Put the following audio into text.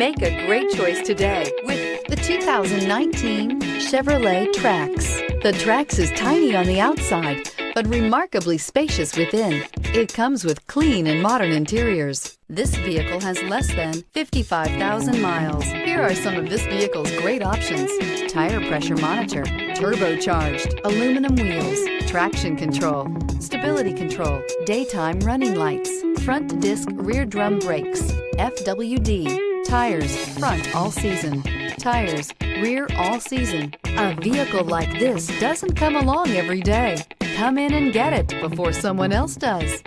Make a great choice today with the 2019 Chevrolet Trax. The Trax is tiny on the outside, but remarkably spacious within. It comes with clean and modern interiors. This vehicle has less than 55,000 miles. Here are some of this vehicle's great options: tire pressure monitor, turbocharged, aluminum wheels, traction control, stability control, daytime running lights, front disc rear drum brakes, FWD, tires front all season, tires rear all season. A vehicle like this doesn't come along every day. Come in and get it before someone else does.